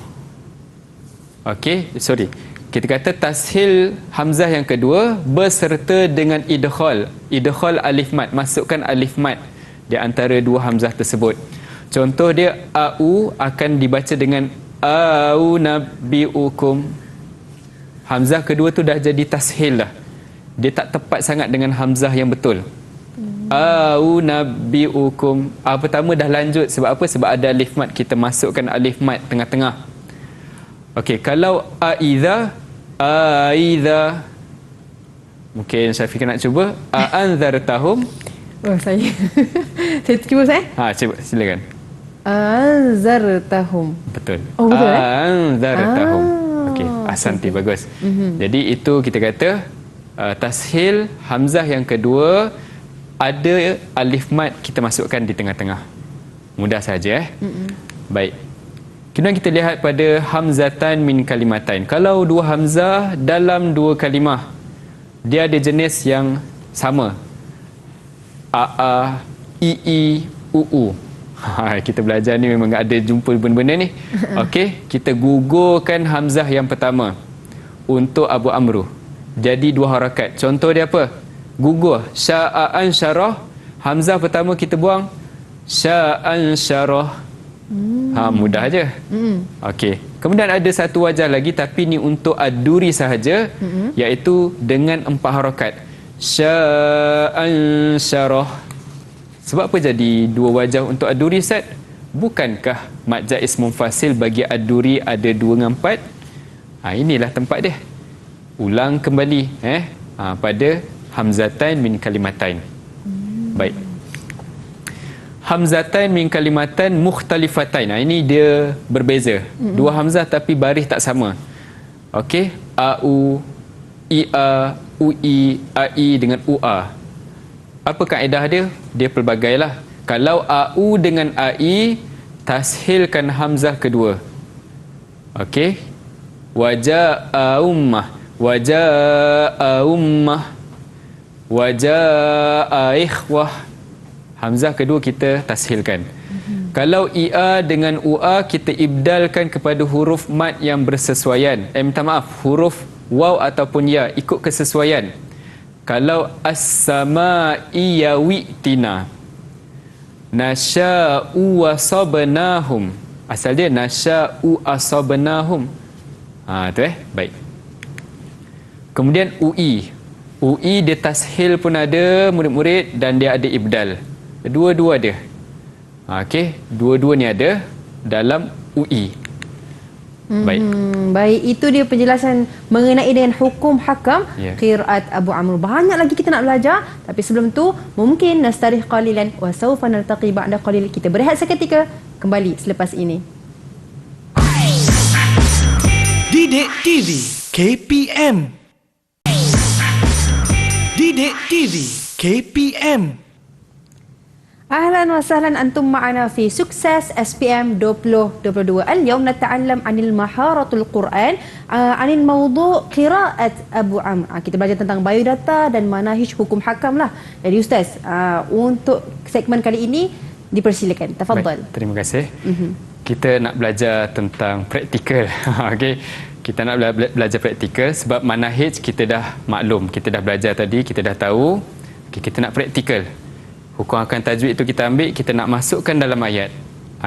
okey, sorry. Kita kata tashil hamzah yang kedua berserta dengan idkhal. Idkhal alif mat, masukkan alif mat di antara dua hamzah tersebut. Contoh dia au akan dibaca dengan au nabiukum. Hamzah kedua tu dah jadi tashil dah. Dia tak tepat sangat dengan hamzah yang betul. Au nabiukum. Pertama dah lanjut sebab apa? Sebab ada alif mat, kita masukkan alif mat tengah-tengah. Okey, kalau aiza mungkin Syafiqah nak cuba. Anzartahum.
Oh, saya. Saya cuba saya.
Cuba silakan.
Anzartahum.
Betul.
Oh, betul
Anzartahum. Okey, ahsanti, bagus. Jadi itu kita kata tashil hamzah yang kedua ada alif mat, kita masukkan di tengah-tengah. Mudah saja Baik. Kemudian kita lihat pada hamzatan min kalimatain. Kalau dua hamzah dalam dua kalimah, dia ada jenis yang sama. A, i, u. Kita belajar ni memang ada jumpa benda-benda ni. Okey, kita gugurkan hamzah yang pertama untuk Abu Amru. Jadi dua harakat. Contoh dia apa? Gugur. Sya'an syarah. Hamzah pertama kita buang. Sya'an syarah. Mudah aja. Okey. Kemudian ada satu wajah lagi, tapi ni untuk ad-Duri sahaja, iaitu dengan 4 harakat. Sya'an syarah. Sebab apa jadi dua wajah untuk ad-Duri, Ustaz? Bukankah mad jaiz munfasil bagi ad-Duri ada 2 dengan 4? Inilah tempat dia. Ulang kembali pada hamzatain min kalimatain. Baik. Hamzatain min kalimatan mukhtalifatain. Ini dia berbeza. Dua hamzah tapi baris tak sama. Okey, au, ia, ui, ai dengan ua. Apa kaedah dia? Dia pelbagailah. Kalau au dengan ai, tashilkan hamzah kedua. Okey. Waja'a ummah, waja'a ummah, waja'a ikhwah. Hamzah kedua kita tashilkan. Kalau ia dengan ua, kita ibdalkan kepada huruf mat yang bersesuaian. Minta maaf, huruf waw ataupun ya, ikut kesesuaian. Kalau as-sama'i yawi'tina, nasya'u wasabnahum. Asal dia nasya'u asabnahum. Tu baik. Kemudian ui. Ui dia tashil pun ada murid-murid dan dia ada ibdal. Dua-dua ada. Okey, dua-dua ni ada dalam ui. Baik.
Baik, itu dia penjelasan mengenai dengan hukum hakam qiraat Abu Amr. Banyak lagi kita nak belajar, tapi sebelum tu mungkin nastarih qalilan wa sawfa naltaqi ba'da qalil. Kita berehat seketika, kembali selepas ini.
Didik TV KPM. Didik TV KPM.
أهلا وسهلا أنتم معنا في سكسس SPM 2022. اليوم نتعلم عن المهارة القرآن عن الموضوع قراءة أبو عمرو. Kita belajar tentang biodata dan manahij hukum hakam lah. Jadi Ustaz, untuk segmen kali ini dipersilakan. Tafadhal.
Baik, terima kasih. Kita nak belajar tentang praktikal. Okey. Kita nak belajar praktikal sebab manahij kita dah maklum, kita dah belajar tadi, kita dah tahu. Okay, kita nak praktikal. Hukum akan tajwid itu kita ambil, kita nak masukkan dalam ayat.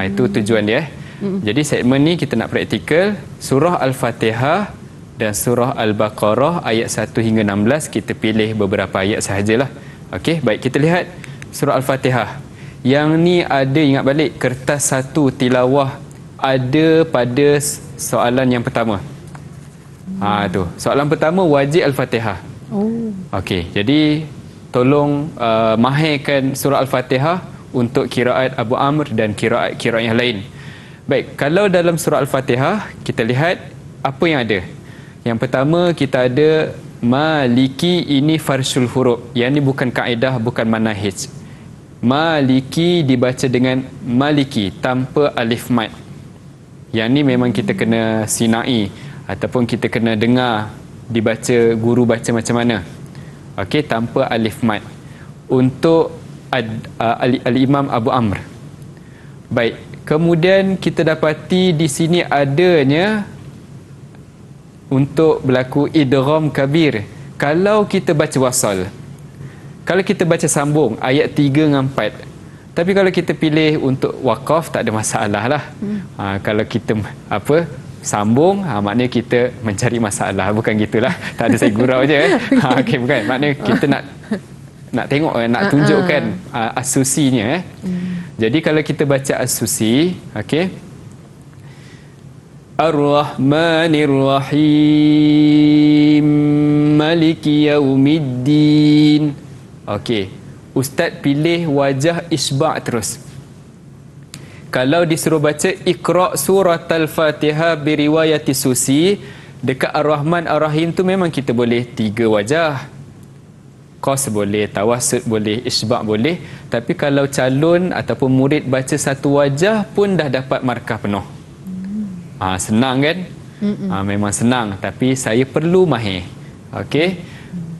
Itu tujuan dia. Jadi segmen ni kita nak praktikal surah Al-Fatihah dan surah Al-Baqarah ayat 1 hingga 16. Kita pilih beberapa ayat sahajalah. Okey, baik, kita lihat surah Al-Fatihah. Yang ni ada, ingat balik, kertas 1 tilawah ada pada soalan yang pertama. Tu. Soalan pertama wajib Al-Fatihah. Okey, jadi tolong mahirkan surah Al-Fatihah untuk kiraat Abu Amr dan kiraat yang lain. Baik, kalau dalam surah Al-Fatihah kita lihat apa yang ada. Yang pertama kita ada Maliki, ini farsyul huruf. Yang ini bukan kaedah, bukan manahij. Maliki dibaca dengan Maliki tanpa alif mat. Yang ni memang kita kena sinai ataupun kita kena dengar dibaca, guru baca macam mana. Okey, tanpa alif mat. Untuk Al-Imam Abu Amr. Baik, kemudian kita dapati di sini adanya untuk berlaku idgham kabir. Kalau kita baca wasal, kalau kita baca sambung ayat 3 dengan 4. Tapi kalau kita pilih untuk waqaf, tak ada masalah lah. Kalau kita sambung, maknanya kita mencari masalah, bukan gitulah. Tak ada saya gurau je. Okey, bukan. Maknanya kita nak tengok, nak tunjukkan asusinya. Jadi kalau kita baca asusi, okey. Ar-Rahmanir-Rahim, Maliki Yaumiddin. Okey, Ustaz pilih wajah isba' terus. Kalau disuruh baca Iqra' surat Al-Fatihah biriwayati Susi, dekat Ar-Rahman Ar-Rahim tu memang kita boleh 3 wajah. Qas boleh, tawasud boleh, isba' boleh. Tapi kalau calon ataupun murid baca 1 wajah pun dah dapat markah penuh. Senang kan? Memang senang, tapi saya perlu mahir. Okey.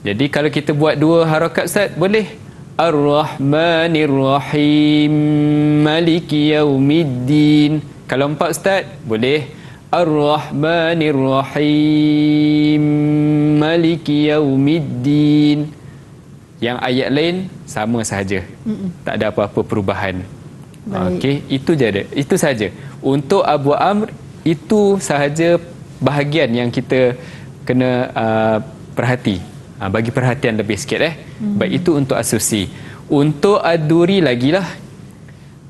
Jadi kalau kita buat 2 harakat Ustaz, boleh. Ar-Rahmanir-Rahim, Maliki Yaumiddin. Kalau 4 Ustaz, boleh. Ar-Rahmanir-Rahim, Maliki Yaumiddin. Yang ayat lain sama sahaja. Tak ada apa-apa perubahan. Okey, itu je. Itu saja. Untuk Abu Amr, itu sahaja bahagian yang kita kena perhati. Bagi perhatian lebih sikit. Baik, itu untuk asusi. Untuk Ad-Duri lagilah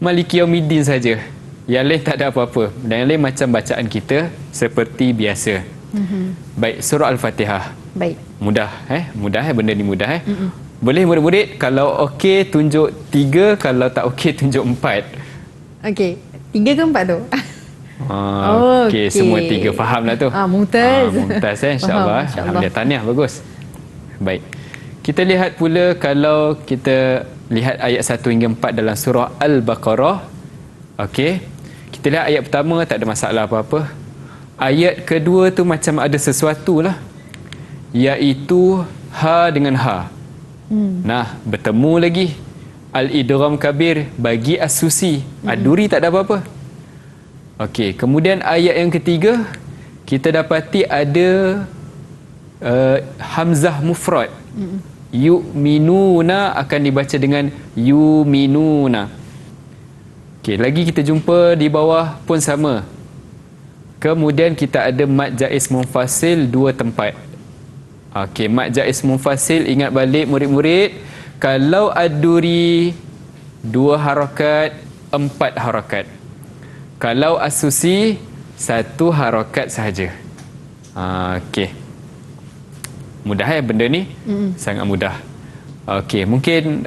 Maliki Yaumiddin saja. Yang lain tak ada apa-apa. Dan yang lain macam bacaan kita seperti biasa. Baik, surah Al-Fatihah.
Baik.
Mudah. Mudah, benda ni mudah. Boleh murid-murid, kalau okey tunjuk 3, kalau tak okey tunjuk 4.
Okey, 3 ke 4 tu?
Okey, semua 3 faham lah tu.
Mumtaz.
Mumtaz, insya-Allah. Alhamdulillah, tahniah, bagus. Baik. Kita lihat pula kalau kita lihat ayat 1 hingga 4 dalam surah Al-Baqarah. Okey. Kita lihat ayat pertama, tak ada masalah apa-apa. Ayat kedua tu macam ada sesuatu lah. Iaitu ha dengan ha. Nah, bertemu lagi. Al-Idgham kabir bagi As-Susi. Ad-Duri tak ada apa-apa. Okey, kemudian ayat yang ketiga kita dapati ada hamzah mufrad. Yu'minuna akan dibaca dengan yuminuna. Okey, lagi kita jumpa di bawah pun sama. Kemudian kita ada mad jaiz munfasil 2 tempat. Okey, mad jaiz munfasil, ingat balik murid-murid, kalau Ad-Duri 2 harakat, 4 harakat. Kalau As-Susi 1 harakat sahaja. Okey. Mudah benda ni? Sangat mudah. Okey, mungkin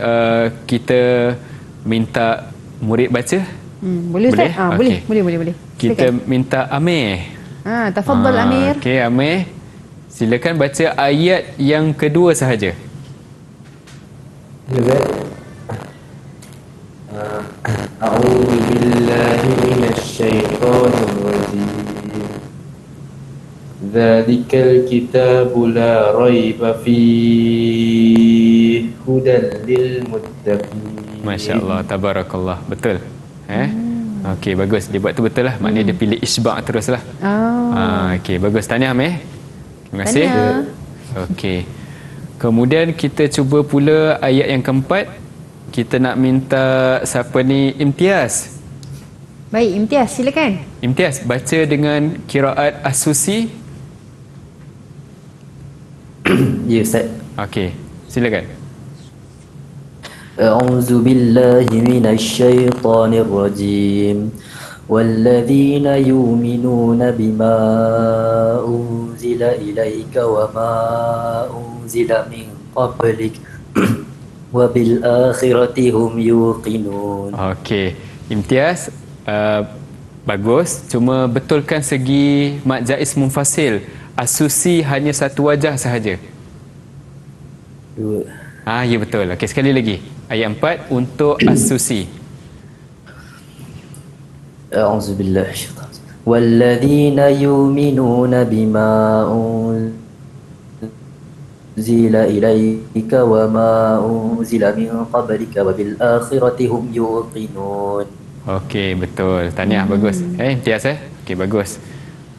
kita minta murid baca.
Boleh Ustaz? Boleh.
Kita minta Amir.
Tafadhal Amir.
Okey, Amir. Silakan baca ayat yang kedua sahaja.
أعوذ بالله من الشيطان الرجيم ذلك الكتاب لا ريب فيه هدى للمتقين.
Masya Allah, tabarakallah. Betul. Okey, bagus. Dia buat tu betul lah. Maknanya dia pilih isbak terus lah. Okey, bagus. Tahniah, Amir. Terima kasih.
Tahniah.
Okey. Kemudian kita cuba pula ayat yang keempat. Kita nak minta siapa ni? Imtiaz.
Baik, Imtiaz, silakan.
Imtiaz, baca dengan kiraat As-Susi.
Ya, Ustaz.
Okey, silakan.
أعوذ بالله من الشيطان الرجيم والذين يؤمنون بما أنزل إليك وما أنزل من قبلك وبالآخرة هم يوقنون.
Okey, Imtiaz, bagus. Cuma betulkan segi mak jaiz munfasil. As-Susi hanya satu wajah sahaja.
Dua.
Ya betul. Okey, sekali lagi. Ayat 4 untuk As-Susi.
أعوذ بالله من الشيطان الرجيم والذين يؤمنون بما أنزل إليك وما أنزل من قبلك وبالآخرة هم يوقنون.
Okey, betul. Tahniah, bagus. Imtiaz Okey, bagus.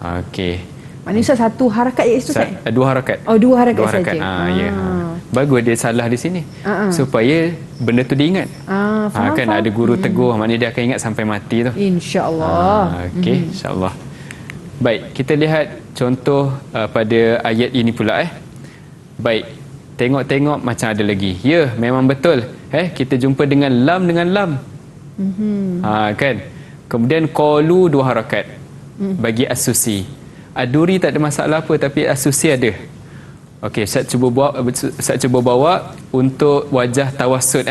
Okey.
Maknanya Ustaz satu harakat je Ustaz?
Dua harakat.
Oh, dua harakat
Dua harakat.
saja.
Ya. Bagus dia salah di sini. Supaya benda tu diingat.
Faham,
kan
faham.
ada guru tegur, maknanya dia akan ingat sampai mati tu.
InsyaAllah.
Okey, insya-Allah. Baik, kita lihat contoh pada ayat ini pula Baik. Tengok-tengok macam ada lagi. Ya, memang betul. Kita jumpa dengan lam. Kan. Kemudian qalu dua harakat. Bagi As-Susi. Aduri tak ada masalah apa, tapi As-Susi ada. Okey, Ustaz cuba bawa untuk wajah tawassud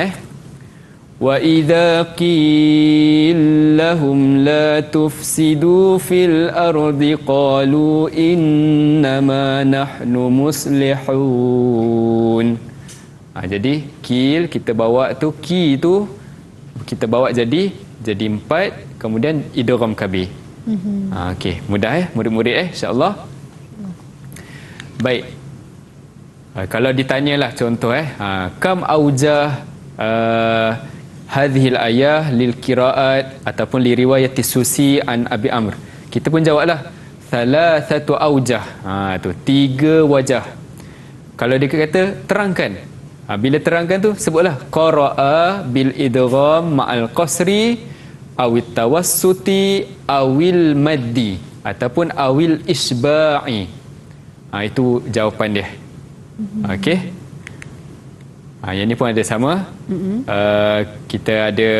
Wa idza qila lahum la tufsidu fil ardi qalu innama nahnu muslihun. Jadi qil kita bawa tu kita bawa jadi 4, kemudian idgham kabir. Okey, mudah murid-murid insya-Allah. Baik. Kalau ditanyalah contoh kam aujah hadhil ayah lil qiraat ataupun li riwayat Susi an Abi Amr. Kita pun jawablah thalathatu aujah. Tu 3 wajah. Kalau dia kata terangkan. Bila terangkan tu sebutlah qara'a bil idgham ma'al qasri awil tawassuti awil maddi ataupun awil isba'i. Itu jawapan dia. Okey. Yang ni pun ada sama. Kita ada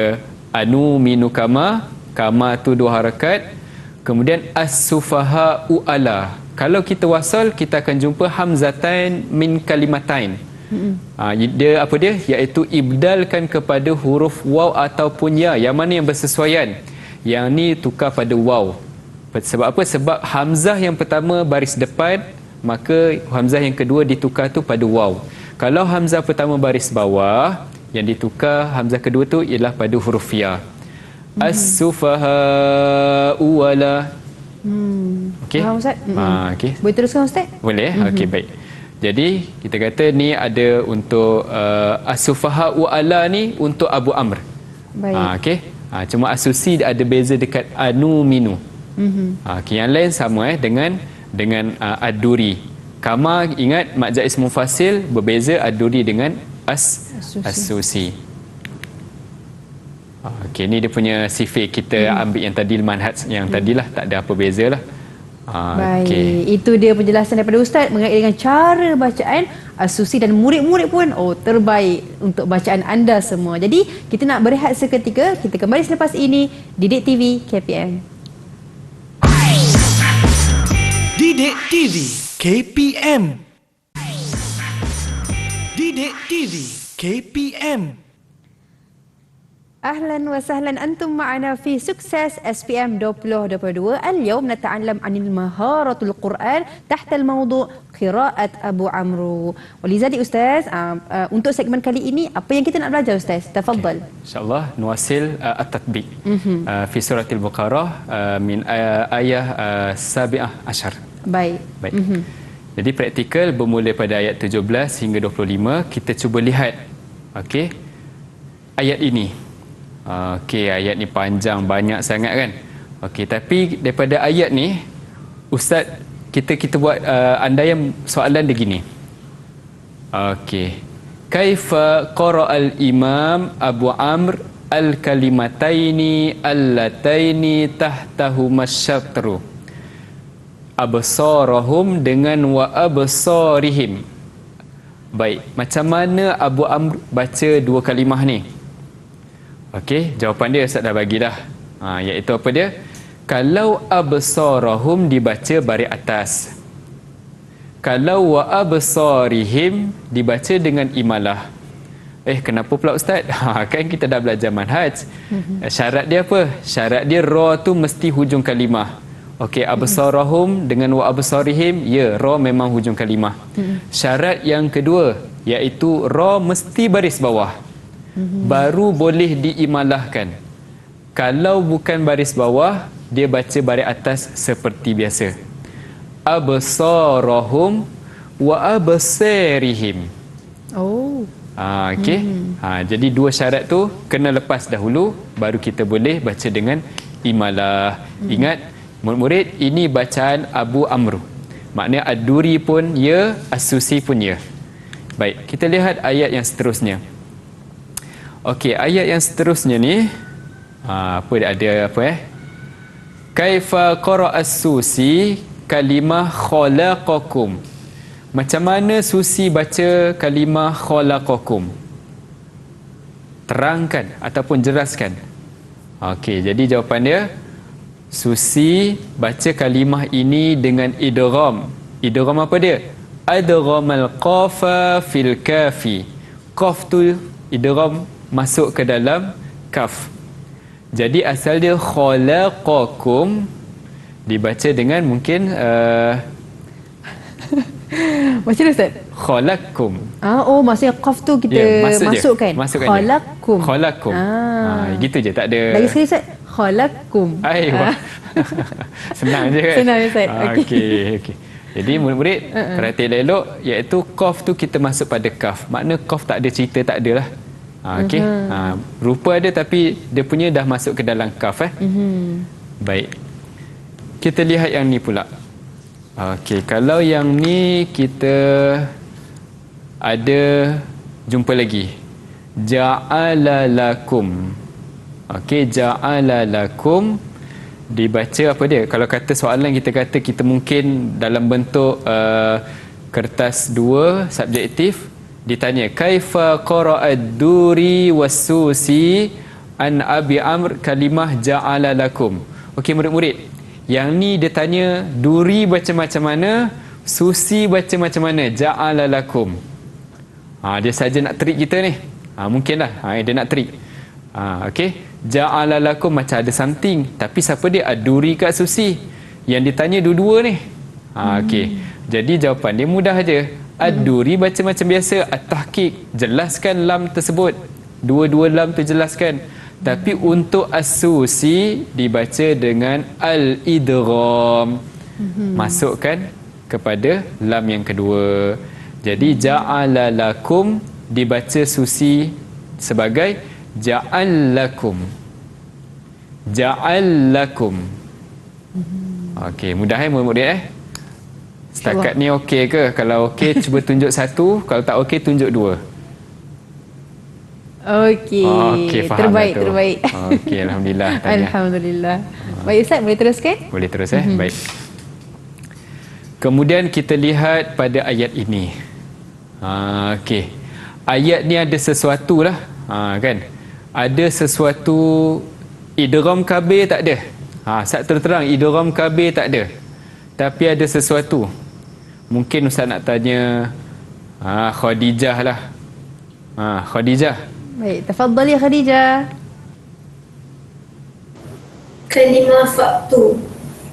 anu minu kama tu 2 harakat. Kemudian as-sufaha u'ala. Kalau kita wasal, kita akan jumpa hamzatain min kalimatain. Dia apa dia? Iaitu ibdalkan kepada huruf waw ataupun ya. Yang mana yang bersesuaian? Yang ni tukar pada waw. Sebab apa? Sebab hamzah yang pertama baris depan, maka hamzah yang kedua ditukar tu pada waw. Kalau hamzah pertama baris bawah, yang ditukar hamzah kedua tu ialah pada huruf ya. As-sufaha wala. Okey.
Faham Ustaz?
Okey.
Boleh teruskan Ustaz?
Boleh. Okey, baik. Jadi kita kata ni ada untuk as-sufaha wala ni untuk Abu Amr.
Baik.
Okey. Cuma as-Susi ada beza dekat anu minu. Okey, yang lain sama dengan ad-duri. Kama ingat mak jaiz mufasil, berbeza ad-duri dengan as-Susi. Okey, ni dia punya sifir. Kita ambil yang tadi manhaj yang tadilah, tak ada apa bezalah.
Baik,
Okey.
itu dia penjelasan daripada Ustaz mengenai dengan cara bacaan As-Susi, dan murid-murid pun terbaik untuk bacaan anda semua. Jadi kita nak berehat seketika, kita kembali selepas ini Didik TV KPM.
Didik TV KPM. Didik TV KPM.
أهلا وسهلا أنتم معنا في سكسس SPM 2022. اليوم نتعلم عن المهارة القرآن تحت الموضوع قراءة أبو عمرو. ولذلك أستاذ untuk segmen kali ini apa yang kita nak belajar Ustaz? Tafadhal.
InsyaAllah nuasil at-tatbiq fi surah Al-Baqarah min ayah 17.
Baik.
Jadi praktikal bermula pada ayat 17 hingga 25. Kita cuba lihat ayat ini. Ayat ni panjang, banyak sangat kan. Tapi daripada ayat ni Ustaz, kita buat andaian soalan dia gini. Kaifa qara'al imam Abu Amr al-kalimataini allataini tahtahuma syatru absarahum dengan wa absarihim. Baik, macam mana Abu Amr baca dua kalimah ni? Jawapan dia Ustaz dah bagilah. Iaitu apa dia? Kalau absarahum dibaca baris atas. Kalau wa absarihim dibaca dengan imalah. Kenapa pula Ustaz? Kan kita dah belajar manhaj. Syarat dia apa? Syarat dia ra tu mesti hujung kalimah. Absarahum dengan wa absarihim, ya, ra memang hujung kalimah. Syarat yang kedua iaitu ra mesti baris bawah. Baru boleh diimalahkan. Kalau bukan baris bawah, dia baca baris atas seperti biasa. Absarahum wa absarihim. Jadi dua syarat tu kena lepas dahulu, baru kita boleh baca dengan imalah. Ingat, murid-murid, ini bacaan Abu Amr. Maknanya Ad-Duri pun ya, As-Susi pun ya. Baik, kita lihat ayat yang seterusnya. Ayat yang seterusnya ni Kaifa qara'a as-Susi kalimah khalaqakum. Macam mana Susi baca kalimah khalaqakum? Terangkan ataupun jelaskan. Jadi jawapan dia, Susi baca kalimah ini dengan idgham. Idgham apa dia? Adghamal qafa fil kafi. Qaf tu idgham masuk ke dalam kaf. Jadi asal dia khalaqakum dibaca dengan mungkin
macam mana Ustaz?
Khalaqakum.
Maksudnya qaf tu kita masukkan. Khalaqakum.
Khalaqakum. Gitu je, tak ada.
Lagi sekali Ustaz. Khalaqakum.
Senang je kan?
Senang Ustaz.
Okey. Jadi murid-murid perhati elok, iaitu qaf tu kita masuk pada kaf. Makna qaf tak ada cerita, tak ada lah. Rupa ada tapi dia punya dah masuk ke dalam kaf. Baik. Kita lihat yang ni pula. Kalau yang ni kita ada jumpa lagi. Ja'ala lakum. Ja'ala lakum dibaca apa dia? Kalau kata soalan kita mungkin dalam bentuk kertas 2 subjektif. Ditanya kaifa qara'ad Duri was-Susi an Abi Amr kalimah ja'ala lakum. Murid-murid, yang ni dia tanya Duri baca macam mana, Susi baca macam mana, ja'ala lakum. Dia saja nak trik kita ni. Mungkinlah dia nak trik. Ja'ala lakum macam ada something, tapi siapa dia? Ad-Duri ke Susi? Yang ditanya dua-dua ni. Jadi jawapan dia mudah aja. Ad-Duri baca macam biasa, At-Tahqiq jelaskan lam tersebut, dua-dua lam tu jelaskan. Tapi untuk As-Susi dibaca dengan al-idgham, masukkan kepada lam yang kedua. Jadi ja'ala lakum dibaca Susi sebagai ja'al lakum. Ja'al lakum. Mudah murid-murid Setakat ni okey ke? Kalau okey, cuba tunjuk satu. Kalau tak okey, tunjuk dua.
Terbaik.
Alhamdulillah.
Alhamdulillah. Baik Ustaz, boleh teruskan?
Boleh terus Baik. Kemudian kita lihat pada ayat ini. Ayat ni ada sesuatu lah. Kan? Ada sesuatu idgham kabir tak ada. Terang idgham kabir tak ada. Tapi ada sesuatu. Mungkin Ustaz nak tanya Khadijah lah. Khadijah.
Baik, tafadhali Khadijah.
kalimah faktu.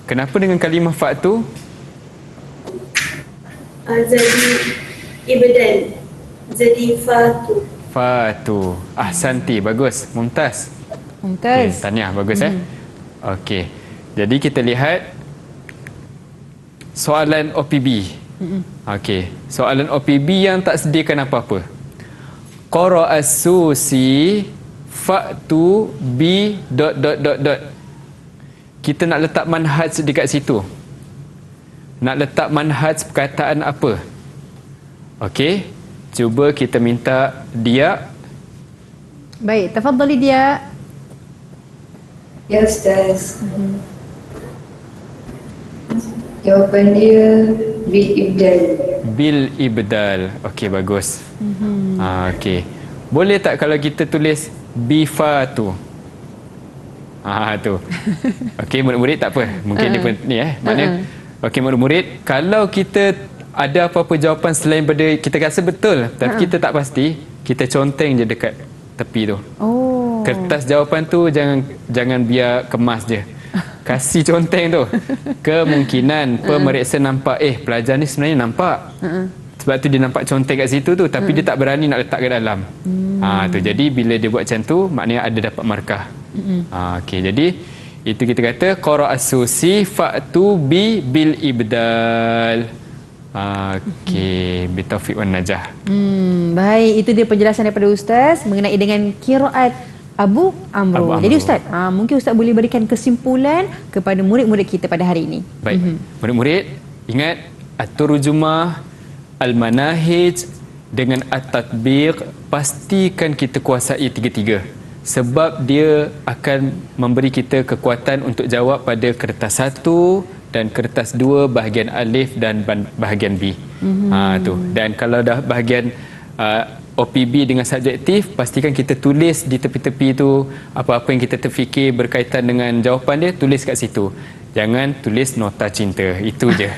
Kenapa dengan kalimah faktu?
Jadi ibdal. Jadi fatu.
Fatu. Ahsanti, bagus. Mumtaz.
Mumtaz.
Okay, tahniah, bagus Okey. Jadi kita lihat soalan OPB. Okey, soalan OPB yang tak sediakan apa-apa. Qara as-susi fa'tu bi ... Kita nak letak manhaj dekat situ. Nak letak manhaj perkataan apa? Okey, cuba kita minta dia.
Baik, tafadhali dia.
Ya Ustaz. Jawapan dia bil ibdal.
Bil ibdal. Okey, bagus. Okey. Boleh tak kalau kita tulis bifatu? Tu. Okey, murid-murid tak apa. Mungkin dia pun ni maknanya. Okey, murid-murid, kalau kita ada apa-apa jawapan selain pada kita rasa betul tapi kita tak pasti, kita conteng je dekat tepi tu.
Oh.
Kertas jawapan tu jangan biar kemas je. Kasih conteng tu. Kemungkinan pemeriksa nampak pelajar ni sebenarnya nampak. Sebab tu dia nampak conteng kat situ tu tapi dia tak berani nak letak kat dalam. Tu jadi bila dia buat macam tu maknanya ada dapat markah. Okey, jadi itu kita kata qara as-susi fa'tu bi bil ibdal. Okey, bitaufiq wan najah.
Baik, itu dia penjelasan daripada Ustaz mengenai dengan qiraat Abu Amru. Jadi Ustaz, mungkin Ustaz boleh berikan kesimpulan kepada murid-murid kita pada hari ini.
Baik. Murid-murid, ingat at-turjumah, al-manahij dengan at-tatbiq, pastikan kita kuasai tiga-tiga. Sebab dia akan memberi kita kekuatan untuk jawab pada kertas 1 dan kertas 2 bahagian alif dan bahagian B. Tu. Dan kalau dah bahagian OPB dengan subjektif, pastikan kita tulis di tepi-tepi tu apa-apa yang kita terfikir berkaitan dengan jawapan dia, tulis kat situ. Jangan tulis nota cinta, itu je.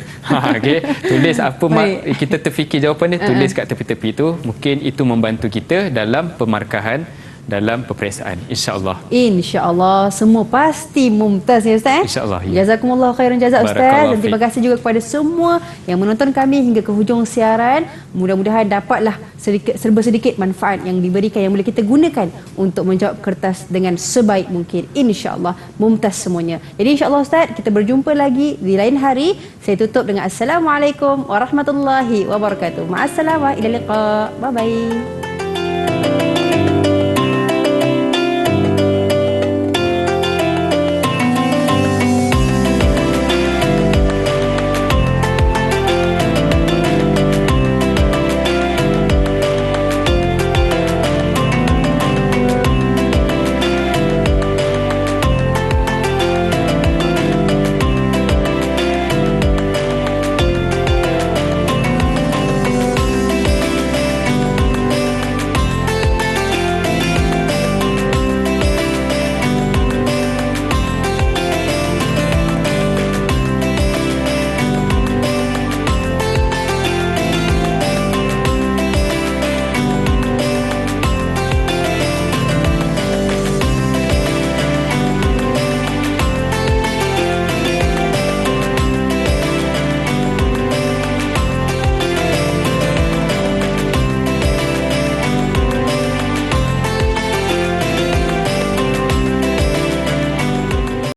Okay? Tulis apa kita terfikir jawapan dia, tulis kat tepi-tepi tu. Mungkin itu membantu kita dalam pemarkahan dalam peperiksaan, insya-Allah.
Insya-Allah semua pasti mumtaz ya Ustaz.
Insya-Allah. Ya.
Jazakumullah khairan jazak Ustaz, dan terima kasih juga kepada semua yang menonton kami hingga ke hujung siaran. Mudah-mudahan dapatlah serba sedikit manfaat yang diberikan yang boleh kita gunakan untuk menjawab kertas dengan sebaik mungkin. Insya-Allah mumtaz semuanya. Jadi insya-Allah Ustaz, kita berjumpa lagi di lain hari. Saya tutup dengan assalamualaikum warahmatullahi wabarakatuh. Ma'assalamah, ila liqa. Bye bye.